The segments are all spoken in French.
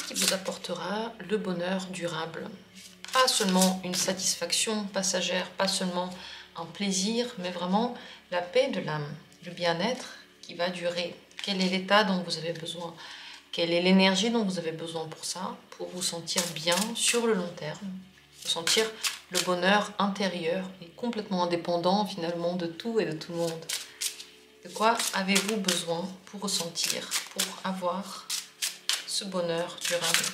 qui vous apportera le bonheur durable. Pas seulement une satisfaction passagère, pas seulement un plaisir, mais vraiment la paix de l'âme, le bien-être qui va durer. Quel est l'état dont vous avez besoin? Quelle est l'énergie dont vous avez besoin pour ça, pour vous sentir bien sur le long terme, pour sentir le bonheur intérieur et complètement indépendant finalement de tout et de tout le monde. De quoi avez-vous besoin pour ressentir, pour avoir ce bonheur durable?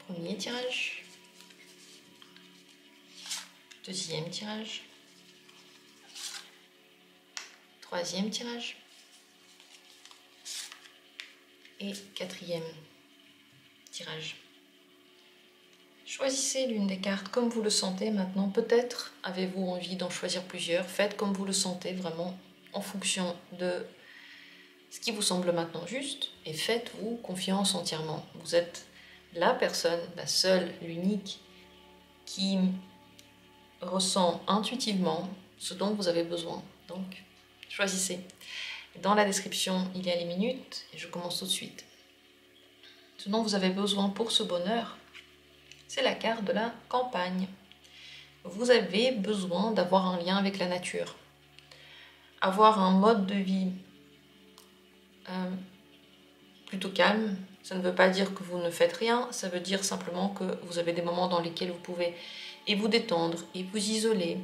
Premier tirage. Deuxième tirage. Troisième tirage. Et quatrième tirage. Choisissez l'une des cartes comme vous le sentez maintenant. Peut-être avez-vous envie d'en choisir plusieurs. Faites comme vous le sentez vraiment en fonction de ce qui vous semble maintenant juste. Et faites-vous confiance entièrement. Vous êtes la personne, la seule, l'unique qui ressent intuitivement ce dont vous avez besoin. Donc, choisissez. Dans la description, il y a les minutes et je commence tout de suite. Ce dont vous avez besoin pour ce bonheur, c'est la carte de la campagne. Vous avez besoin d'avoir un lien avec la nature, avoir un mode de vie plutôt calme. Ça ne veut pas dire que vous ne faites rien, ça veut dire simplement que vous avez des moments dans lesquels vous pouvez et vous détendre et vous isoler,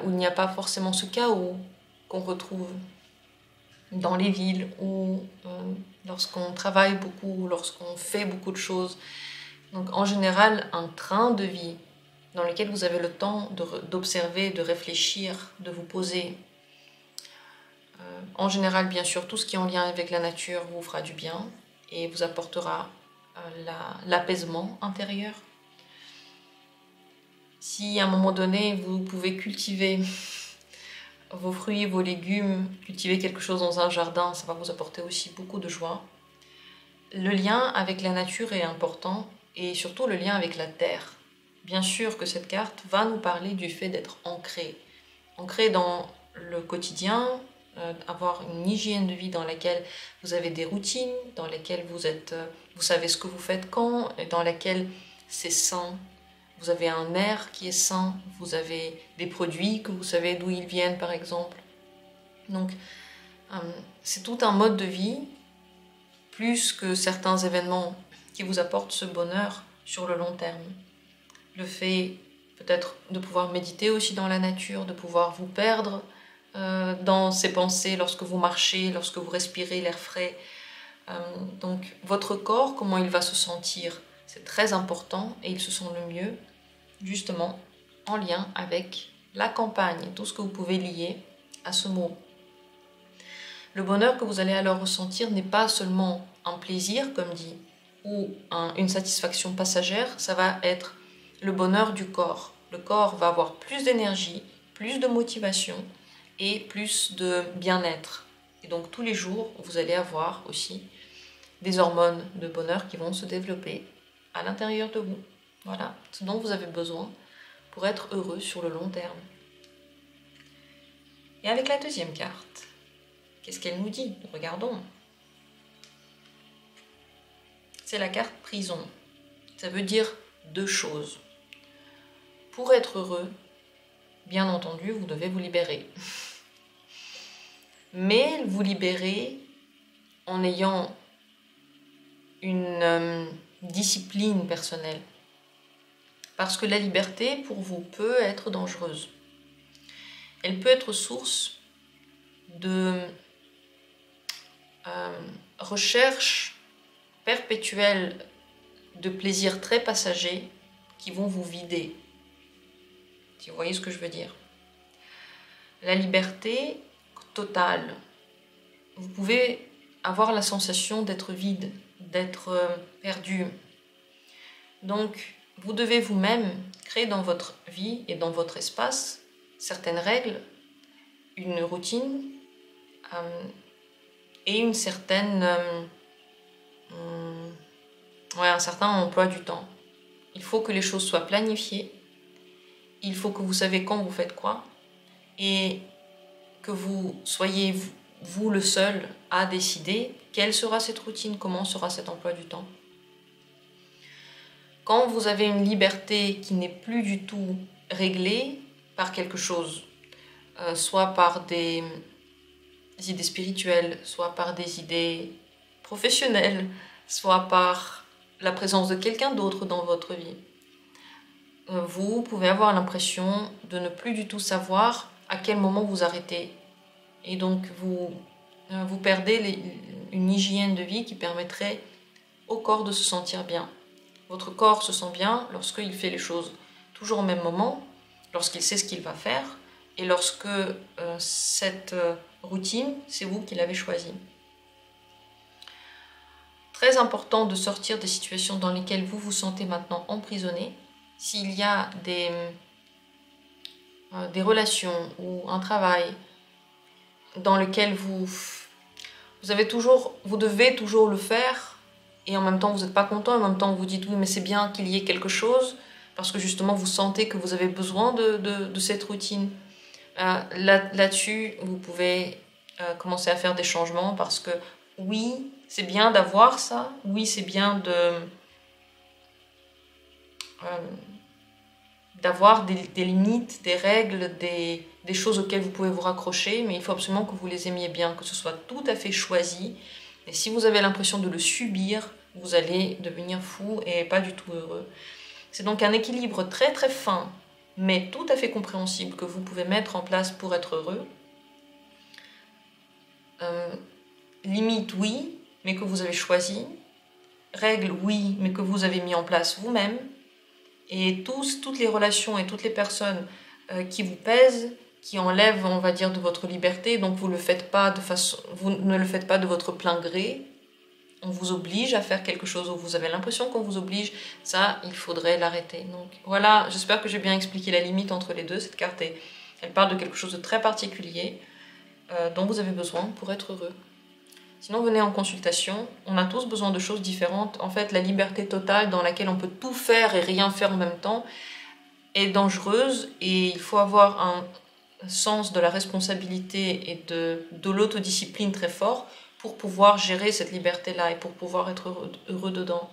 où il n'y a pas forcément ce chaos qu'on retrouve dans les villes ou lorsqu'on travaille beaucoup, lorsqu'on fait beaucoup de choses. Donc en général, un train de vie dans lequel vous avez le temps d'observer, de réfléchir, de vous poser. En général, bien sûr, tout ce qui est en lien avec la nature vous fera du bien et vous apportera l'apaisement intérieur. Si à un moment donné, vous pouvez cultiver vos fruits, vos légumes, cultiver quelque chose dans un jardin, ça va vous apporter aussi beaucoup de joie. Le lien avec la nature est important et surtout le lien avec la terre. Bien sûr que cette carte va nous parler du fait d'être ancré dans le quotidien, avoir une hygiène de vie dans laquelle vous avez des routines, dans lesquelles vous savez ce que vous faites quand, et dans laquelle c'est sain. Vous avez un air qui est sain, vous avez des produits que vous savez d'où ils viennent par exemple. Donc c'est tout un mode de vie, plus que certains événements qui vous apportent ce bonheur sur le long terme. Le fait peut-être de pouvoir méditer aussi dans la nature, de pouvoir vous perdre dans ses pensées lorsque vous marchez, lorsque vous respirez l'air frais. Donc votre corps, comment il va se sentir, c'est très important et il se sent le mieux justement en lien avec la campagne, tout ce que vous pouvez lier à ce mot. Le bonheur que vous allez alors ressentir n'est pas seulement un plaisir, comme dit, ou une satisfaction passagère, ça va être le bonheur du corps. Le corps va avoir plus d'énergie, plus de motivation et plus de bien-être. Et donc tous les jours, vous allez avoir aussi des hormones de bonheur qui vont se développer à l'intérieur de vous. Voilà, ce dont vous avez besoin pour être heureux sur le long terme. Et avec la deuxième carte, qu'est-ce qu'elle nous dit? Regardons. C'est la carte prison. Ça veut dire deux choses. Pour être heureux, bien entendu, vous devez vous libérer. Mais vous libérer en ayant une discipline personnelle. Parce que la liberté, pour vous, peut être dangereuse. Elle peut être source de recherche perpétuelle de plaisirs très passagers qui vont vous vider. Si vous voyez ce que je veux dire. La liberté totale, vous pouvez avoir la sensation d'être vide, d'être perdu. Donc, vous devez vous-même créer dans votre vie et dans votre espace certaines règles, une routine et une certaine, un certain emploi du temps. Il faut que les choses soient planifiées, il faut que vous savez quand vous faites quoi, et que vous soyez vous le seul à décider quelle sera cette routine, comment sera cet emploi du temps. Quand vous avez une liberté qui n'est plus du tout réglée par quelque chose, soit par des idées spirituelles, soit par des idées professionnelles, soit par la présence de quelqu'un d'autre dans votre vie, vous pouvez avoir l'impression de ne plus du tout savoir à quel moment vous arrêtez. Et donc vous perdez une hygiène de vie qui permettrait au corps de se sentir bien. Votre corps se sent bien lorsqu'il fait les choses toujours au même moment, lorsqu'il sait ce qu'il va faire, et lorsque cette routine, c'est vous qui l'avez choisie. Très important de sortir des situations dans lesquelles vous vous sentez maintenant emprisonné. S'il y a des relations ou un travail dans lequel vous devez toujours le faire, et en même temps vous n'êtes pas content, et en même temps vous dites oui mais c'est bien qu'il y ait quelque chose, parce que justement vous sentez que vous avez besoin de cette routine. Là-dessus, vous pouvez commencer à faire des changements, parce que oui, c'est bien d'avoir ça, oui, c'est bien d'avoir des limites, des règles, des choses auxquelles vous pouvez vous raccrocher, mais il faut absolument que vous les aimiez bien, que ce soit tout à fait choisi. Et si vous avez l'impression de le subir, vous allez devenir fou et pas du tout heureux. C'est donc un équilibre très très fin, mais tout à fait compréhensible, que vous pouvez mettre en place pour être heureux. Limite, oui, mais que vous avez choisi. Règles, oui, mais que vous avez mis en place vous-même. Et toutes les relations et toutes les personnes qui vous pèsent, qui enlèvent, on va dire, de votre liberté, donc vous ne le faites pas de votre plein gré, on vous oblige à faire quelque chose, ou vous avez l'impression qu'on vous oblige, ça, il faudrait l'arrêter. Donc voilà, j'espère que j'ai bien expliqué la limite entre les deux. Cette carte, elle parle de quelque chose de très particulier dont vous avez besoin pour être heureux. Sinon, venez en consultation. On a tous besoin de choses différentes. En fait, la liberté totale dans laquelle on peut tout faire et rien faire en même temps est dangereuse, et il faut avoir un sens de la responsabilité et de l'autodiscipline très fort pour pouvoir gérer cette liberté-là et pour pouvoir être heureux dedans.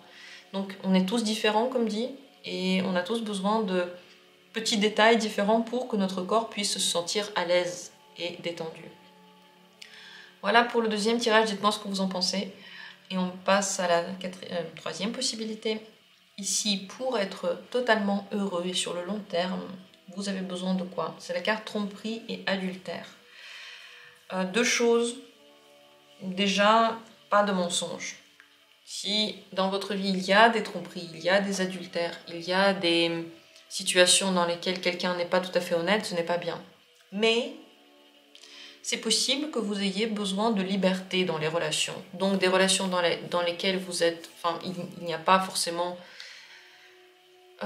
Donc on est tous différents, comme dit, et on a tous besoin de petits détails différents pour que notre corps puisse se sentir à l'aise et détendu. Voilà pour le deuxième tirage, dites-moi ce que vous en pensez. Et on passe à la troisième possibilité. Ici, pour être totalement heureux et sur le long terme, vous avez besoin de quoi? C'est la carte tromperie et adultère. Deux choses. Déjà, pas de mensonges. Si dans votre vie il y a des tromperies, il y a des adultères, il y a des situations dans lesquelles quelqu'un n'est pas tout à fait honnête, ce n'est pas bien. Mais c'est possible que vous ayez besoin de liberté dans les relations. Donc des relations dans lesquelles vous êtes... Enfin, il n'y a pas forcément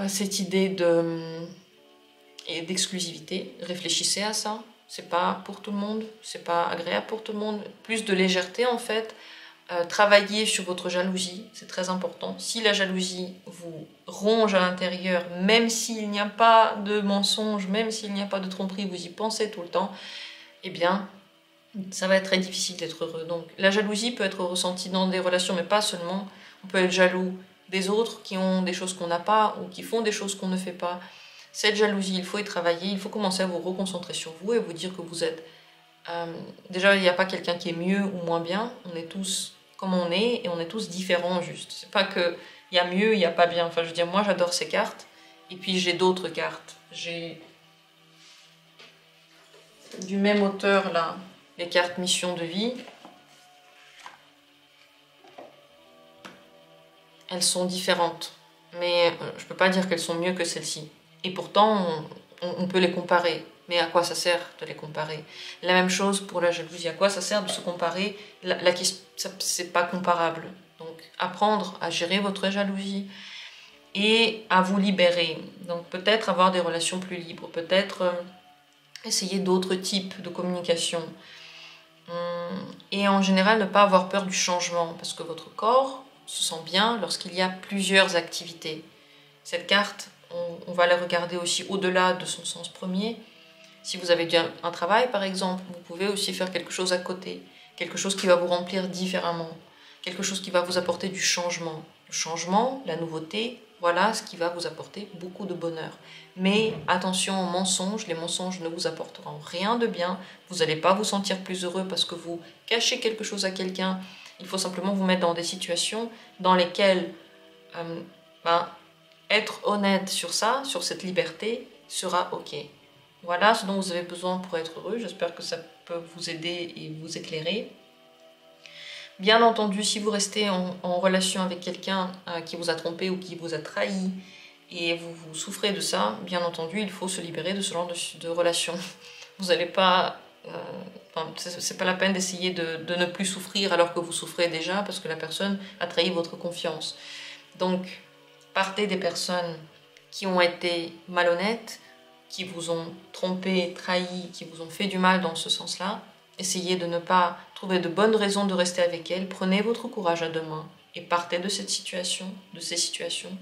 cette idée d'exclusivité. Réfléchissez à ça. C'est pas pour tout le monde, c'est pas agréable pour tout le monde. Plus de légèreté en fait. Travaillez sur votre jalousie, c'est très important. Si la jalousie vous ronge à l'intérieur, même s'il n'y a pas de mensonge, même s'il n'y a pas de tromperie, vous y pensez tout le temps, eh bien, ça va être très difficile d'être heureux. Donc, la jalousie peut être ressentie dans des relations, mais pas seulement. On peut être jaloux des autres qui ont des choses qu'on n'a pas ou qui font des choses qu'on ne fait pas. Cette jalousie, il faut y travailler, il faut commencer à vous reconcentrer sur vous et vous dire que vous êtes... déjà, il n'y a pas quelqu'un qui est mieux ou moins bien, on est tous comme on est et on est tous différents juste. C'est pas qu'il y a mieux, il n'y a pas bien. Enfin, je veux dire, moi j'adore ces cartes et puis j'ai d'autres cartes. J'ai du même auteur là, les cartes mission de vie. Elles sont différentes, mais je peux pas dire qu'elles sont mieux que celles-ci. Et pourtant, on peut les comparer. Mais à quoi ça sert de les comparer? La même chose pour la jalousie. À quoi ça sert de se comparer? La question, c'est pas comparable. Donc, apprendre à gérer votre jalousie et à vous libérer. Donc, peut-être avoir des relations plus libres. Peut-être essayer d'autres types de communication. Et en général, ne pas avoir peur du changement. Parce que votre corps se sent bien lorsqu'il y a plusieurs activités. Cette carte, on va la regarder aussi au-delà de son sens premier. Si vous avez déjà un travail, par exemple, vous pouvez aussi faire quelque chose à côté, quelque chose qui va vous remplir différemment, quelque chose qui va vous apporter du changement. Le changement, la nouveauté, voilà ce qui va vous apporter beaucoup de bonheur. Mais attention aux mensonges, les mensonges ne vous apporteront rien de bien, vous n'allez pas vous sentir plus heureux parce que vous cachez quelque chose à quelqu'un. Il faut simplement vous mettre dans des situations dans lesquelles être honnête sur ça, sur cette liberté, sera ok. Voilà ce dont vous avez besoin pour être heureux. J'espère que ça peut vous aider et vous éclairer. Bien entendu, si vous restez en relation avec quelqu'un qui vous a trompé ou qui vous a trahi et vous souffrez de ça, bien entendu, il faut se libérer de ce genre de relation. Vous n'allez pas... c'est pas la peine d'essayer de ne plus souffrir alors que vous souffrez déjà parce que la personne a trahi votre confiance. Donc, partez des personnes qui ont été malhonnêtes, qui vous ont trompé, trahi, qui vous ont fait du mal dans ce sens-là. Essayez de ne pas trouver de bonnes raisons de rester avec elles. Prenez votre courage à deux mains et partez de cette situation, de ces situations.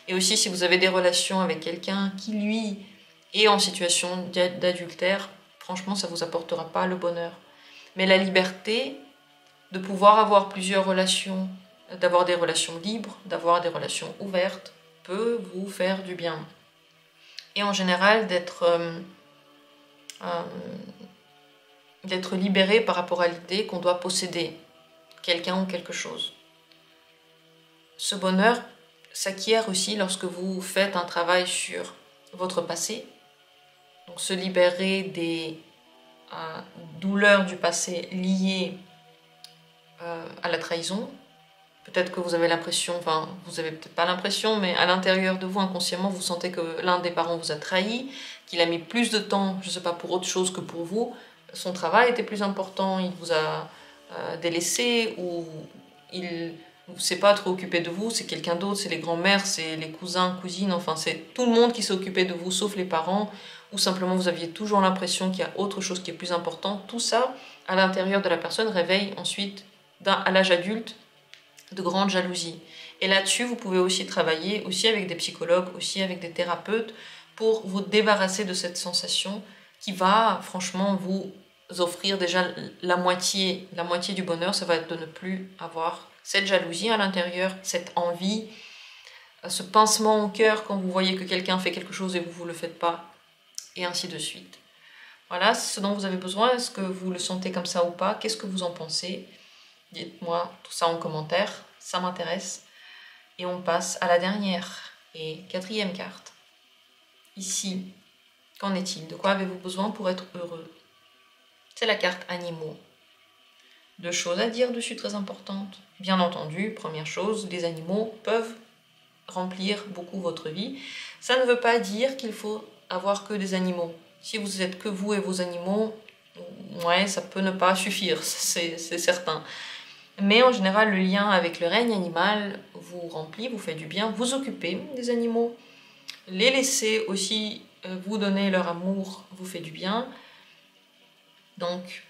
Et aussi, si vous avez des relations avec quelqu'un qui, lui, est en situation d'adultère, franchement, ça ne vous apportera pas le bonheur. Mais la liberté de pouvoir avoir plusieurs relations, d'avoir des relations libres, d'avoir des relations ouvertes, peut vous faire du bien. Et en général, d'être libéré par rapport à l'idée qu'on doit posséder quelqu'un ou quelque chose. Ce bonheur s'acquiert aussi lorsque vous faites un travail sur votre passé, donc se libérer des douleurs du passé liées à la trahison. Peut-être que vous avez l'impression, enfin vous avez peut-être pas l'impression, mais à l'intérieur de vous, inconsciemment, vous sentez que l'un des parents vous a trahi, qu'il a mis plus de temps, je ne sais pas, pour autre chose que pour vous. Son travail était plus important, il vous a délaissé, ou il ne s'est pas trop occupé de vous, c'est quelqu'un d'autre, c'est les grands-mères, c'est les cousins, cousines, enfin c'est tout le monde qui s'est occupé de vous, sauf les parents, ou simplement vous aviez toujours l'impression qu'il y a autre chose qui est plus important. Tout ça, à l'intérieur de la personne, réveille ensuite, à l'âge adulte, de grande jalousie. Et là-dessus, vous pouvez aussi travailler, aussi avec des psychologues, aussi avec des thérapeutes, pour vous débarrasser de cette sensation qui va franchement vous offrir déjà la moitié du bonheur. Ça va être de ne plus avoir cette jalousie à l'intérieur, cette envie, ce pincement au cœur quand vous voyez que quelqu'un fait quelque chose et vous ne le faites pas, et ainsi de suite. Voilà, c'est ce dont vous avez besoin. Est-ce que vous le sentez comme ça ou pas? Qu'est-ce que vous en pensez? Dites-moi tout ça en commentaire, ça m'intéresse. Et on passe à la dernière et quatrième carte. Ici, qu'en est-il? De quoi avez-vous besoin pour être heureux? C'est la carte animaux. Deux choses à dire dessus très importantes. Bien entendu, première chose, les animaux peuvent remplir beaucoup votre vie. Ça ne veut pas dire qu'il faut avoir que des animaux. Si vous êtes que vous et vos animaux, ouais, ça peut ne pas suffire, c'est certain. Mais en général, le lien avec le règne animal vous remplit, vous fait du bien, vous occupez des animaux. Les laisser aussi vous donner leur amour vous fait du bien. Donc,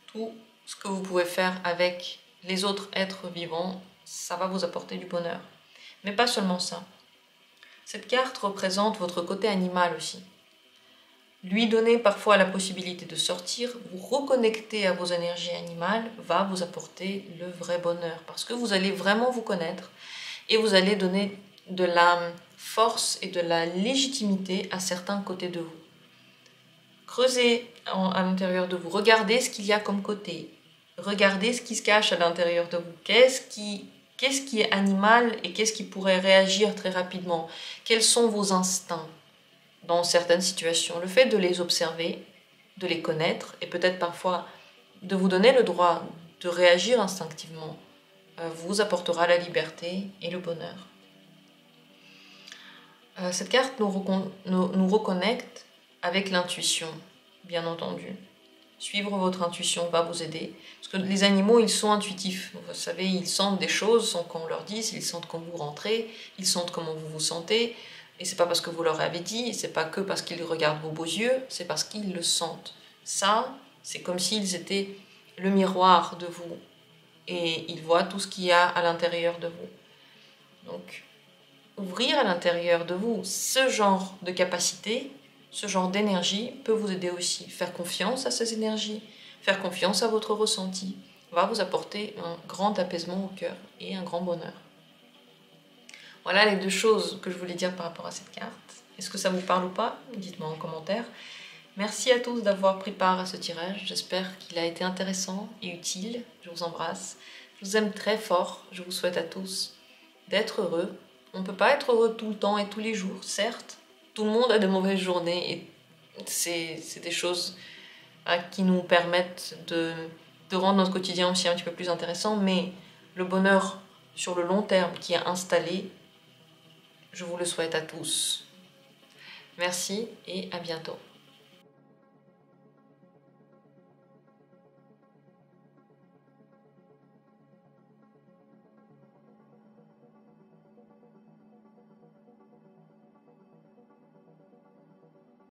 tout ce que vous pouvez faire avec les autres êtres vivants, ça va vous apporter du bonheur. Mais pas seulement ça. Cette carte représente votre côté animal aussi. Lui donner parfois la possibilité de sortir, vous reconnecter à vos énergies animales, va vous apporter le vrai bonheur. Parce que vous allez vraiment vous connaître et vous allez donner de la force et de la légitimité à certains côtés de vous. Creusez à l'intérieur de vous, regardez ce qu'il y a comme côté, regardez ce qui se cache à l'intérieur de vous. Qu'est-ce qui est animal et qu'est-ce qui pourrait réagir très rapidement? Quels sont vos instincts dans certaines situations? Le fait de les observer, de les connaître et peut-être parfois de vous donner le droit de réagir instinctivement vous apportera la liberté et le bonheur. Cette carte nous reconnecte avec l'intuition, bien entendu. Suivre votre intuition va vous aider. Parce que les animaux, ils sont intuitifs. Vous savez, ils sentent des choses sans qu'on leur dise, ils sentent quand vous rentrez, ils sentent comment vous vous sentez. Et c'est pas parce que vous leur avez dit, c'est pas que parce qu'ils regardent vos beaux yeux, c'est parce qu'ils le sentent. Ça, c'est comme s'ils étaient le miroir de vous. Et ils voient tout ce qu'il y a à l'intérieur de vous. Donc, ouvrir à l'intérieur de vous ce genre de capacité ce genre d'énergie peut vous aider aussi. Faire confiance à ces énergies, faire confiance à votre ressenti, va vous apporter un grand apaisement au cœur et un grand bonheur. Voilà les deux choses que je voulais dire par rapport à cette carte. Est-ce que ça vous parle ou pas? Dites-moi en commentaire. Merci à tous d'avoir pris part à ce tirage. J'espère qu'il a été intéressant et utile. Je vous embrasse. Je vous aime très fort. Je vous souhaite à tous d'être heureux. On ne peut pas être heureux tout le temps et tous les jours, certes. Tout le monde a de mauvaises journées et c'est des choses qui nous permettent de rendre notre quotidien aussi un petit peu plus intéressant. Mais le bonheur sur le long terme qui est installé, je vous le souhaite à tous. Merci et à bientôt.